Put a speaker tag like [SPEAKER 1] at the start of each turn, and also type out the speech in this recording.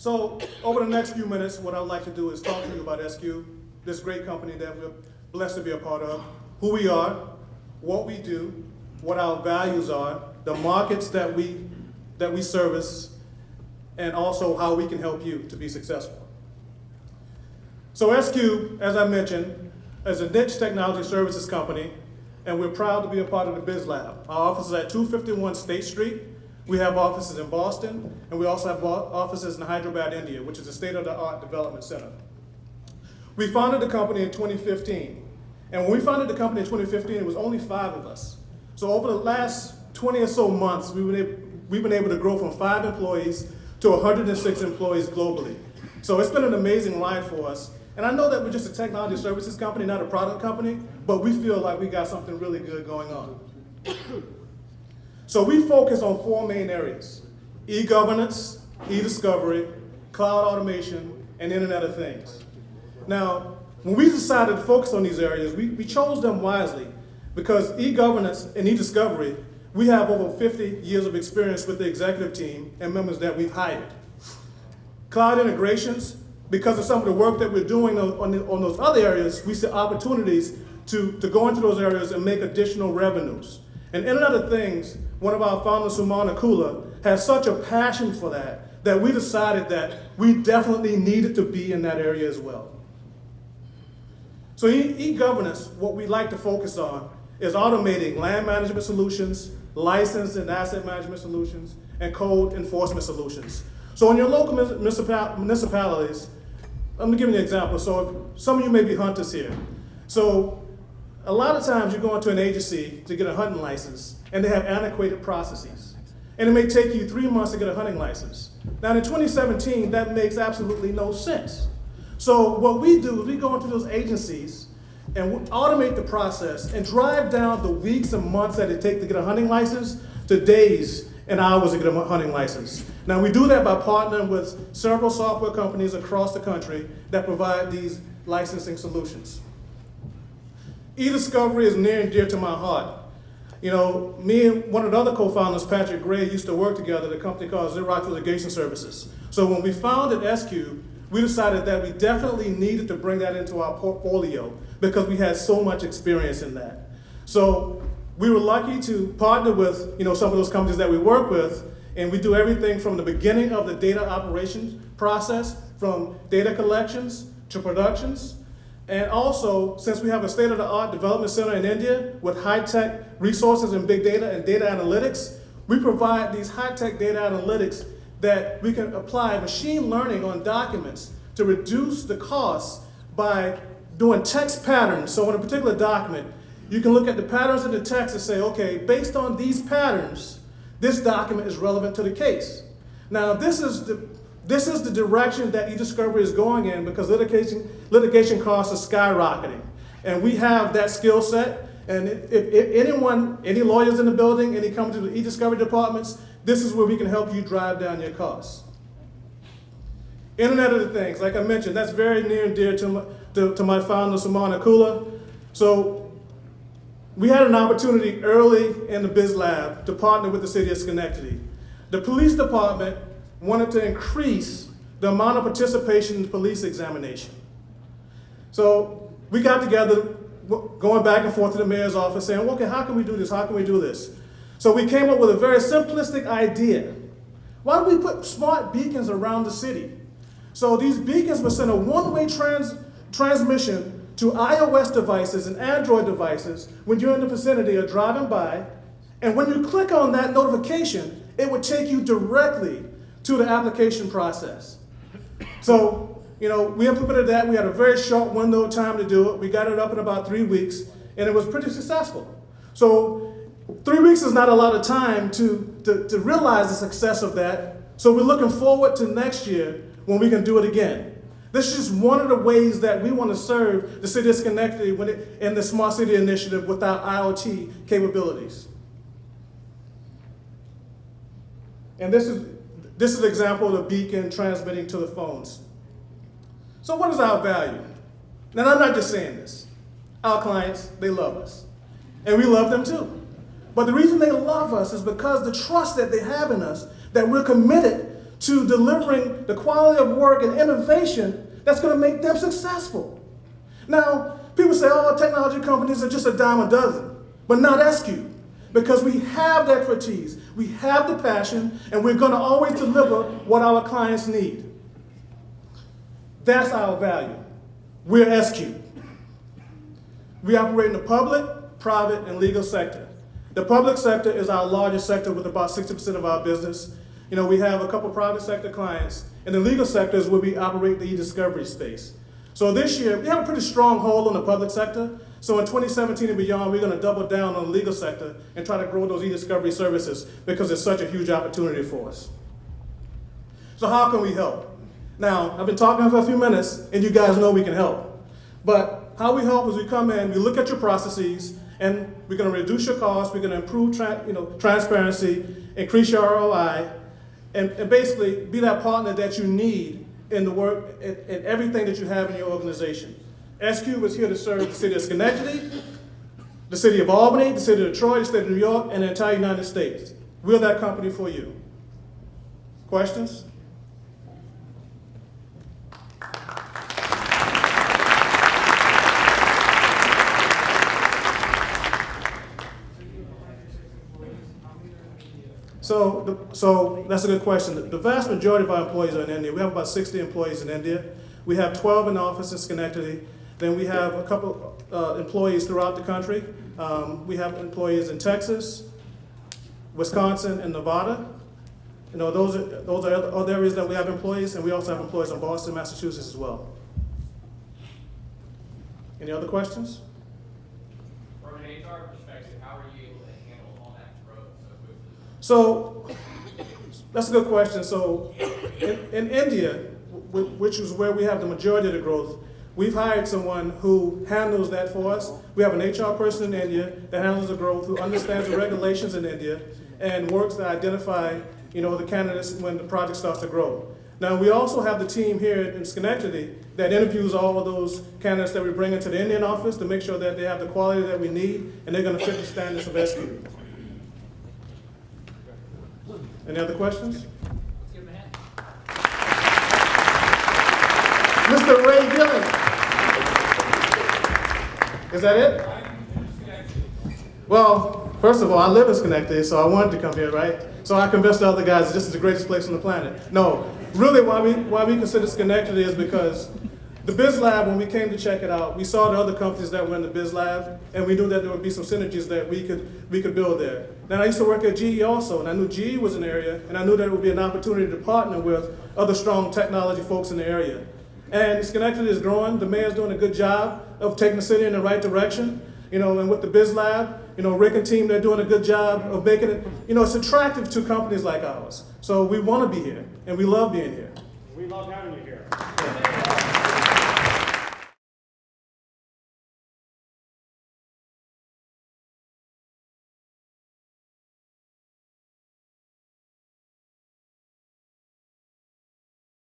[SPEAKER 1] So over the next few minutes, what I'd like to do is talk to you about SQ, this great company that we're blessed to be a part of, who we are, what we do, what our values are, the markets that we service, and also how we can help you to be successful. So SQ, as I mentioned, is a niche technology services company, and we're proud to be a part of the Biz Lab. Our office is at 251 State Street. We have offices in Boston, and we also have offices in Hyderabad, India, which is a state-of-the-art development center. We founded the company in 2015, and when we founded the company in 2015, it was only 5 of us. So over the last 20 or so months, we've been able to grow from 5 employees to 106 employees globally. So it's been an amazing ride for us. And I know that we're just a technology services company, not a product company, but we feel like we got something really good going on. So we focus on 4 main areas: e-governance, e-discovery, cloud automation, and Internet of Things. Now, when we decided to focus on these areas, we chose them wisely because e-governance and e-discovery, we have over 50 years of experience with the executive team and members that we've hired. Cloud integrations, because of some of the work that we're doing on those other areas, we see opportunities to go into those areas and make additional revenues. And Internet of Things, one of our founders, Suman Akula, has such a passion for that we decided that we definitely needed to be in that area as well. So e-governance, what we like to focus on is automating land management solutions, license and asset management solutions, and code enforcement solutions. So in your local municipalities, let me give you an example. So if some of you may be hunters here. So a lot of times you go into an agency to get a hunting license, and they have antiquated processes. And it may take you 3 months to get a hunting license. Now in 2017, that makes absolutely no sense. So what we do is we go into those agencies and automate the process and drive down the weeks and months that it takes to get a hunting license to days and hours to get a hunting license. Now we do that by partnering with several software companies across the country that provide these licensing solutions. E-discovery is near and dear to my heart. You know, me and one of the other co-founders, Patrick Gray, used to work together at a company called Xerox Litigation Services. So when we founded SQ, we decided that we definitely needed to bring that into our portfolio because we had so much experience in that. So we were lucky to partner with some of those companies that we work with, and we do everything from the beginning of the data operations process, from data collections to productions. And also, since we have a state-of-the-art development center in India with high-tech resources in big data and data analytics, we provide these high-tech data analytics that we can apply machine learning on documents to reduce the costs by doing text patterns. So in a particular document, you can look at the patterns in the text and say, okay, based on these patterns, this document is relevant to the case. Now, this is the direction that e-discovery is going in because litigation costs are skyrocketing. And we have that skill set. And if any lawyers in the building, any come to the e-discovery departments, this is where we can help you drive down your costs. Internet of the Things, like I mentioned, that's very near and dear to my founder, Suman Akula. So we had an opportunity early in the Biz Lab to partner with the city of Schenectady. The police department wanted to increase the amount of participation in the police examination. So we got together, going back and forth to the mayor's office saying, okay, how can we do this? How can we do this? So we came up with a very simplistic idea. Why don't we put smart beacons around the city? So these beacons would send a one-way transmission to iOS devices and Android devices when you're in the vicinity or driving by. And when you click on that notification, it would take you directly to the application process. So, we implemented that. We had a very short window of time to do it. We got it up in about 3 weeks, and it was pretty successful. So 3 weeks is not a lot of time to realize the success of that. So we're looking forward to next year when we can do it again. This is just one of the ways that we want to serve the city of Schenectady in the Smart City Initiative with our IoT capabilities. And this is an example of the beacon transmitting to the phones. So what is our value? Now, I'm not just saying this. Our clients, they love us. And we love them too. But the reason they love us is because the trust that they have in us, that we're committed to delivering the quality of work and innovation that's going to make them successful. Now, people say, oh, technology companies are just a dime a dozen, but not SQ, because we have the expertise, we have the passion, and we're going to always deliver what our clients need. That's our value. We're SQ. We operate in the public, private, and legal sector. The public sector is our largest sector with about 60% of our business. You know, we have a couple private sector clients. And the legal sector is where we operate the e-discovery space. So this year, we have a pretty strong hold on the public sector. So in 2017 and beyond, we're going to double down on the legal sector and try to grow those e-discovery services because it's such a huge opportunity for us. So how can we help? Now, I've been talking for a few minutes, and you guys know we can help. But how we help is we come in, we look at your processes, and we're going to reduce your costs, we're going to improve transparency, increase your ROI, and basically be that partner that you need in the work, in everything that you have in your organization. SQ is here to serve the city of Schenectady, the city of Albany, the city of Detroit, the state of New York, and the entire United States. We're that company for you. Questions? So that's a good question. The vast majority of our employees are in India. We have about 60 employees in India. We have 12 in the office in Schenectady. Then we have a couple employees throughout the country. We have employees in Texas, Wisconsin, and Nevada. You know, those are other areas that we have employees, and we also have employees in Boston, Massachusetts as well. Any other questions?
[SPEAKER 2] From an HR perspective, how are you able to handle all that growth so quickly?
[SPEAKER 1] So that's a good question. So in India, which is where we have the majority of the growth, we've hired someone who handles that for us. We have an HR person in India that handles the growth, who understands the regulations in India and works to identify, you know, the candidates when the project starts to grow. Now, we also have the team here in Schenectady that interviews all of those candidates that we bring into the Indian office to make sure that they have the quality that we need and they're going to fit the standards of SQ. Any other questions?
[SPEAKER 2] Let's give him a hand.
[SPEAKER 1] Mr. Ray Gillen. Is that it? Well, first of all, I live in Schenectady, so I wanted to come here, right? So I convinced the other guys that this is the greatest place on the planet. No, really why we consider Schenectady is because the Biz Lab, when we came to check it out, we saw the other companies that were in the Biz Lab, and we knew that there would be some synergies that we could build there. Then I used to work at GE also, and I knew GE was an area, and I knew that it would be an opportunity to partner with other strong technology folks in the area. And Schenectady is growing. The mayor's doing a good job of taking the city in the right direction. You know, and with the Biz Lab, you know, Rick and team, they're doing a good job of making it, you know, it's attractive to companies like ours. So we want to be here, and we love being here.
[SPEAKER 3] We love having you here.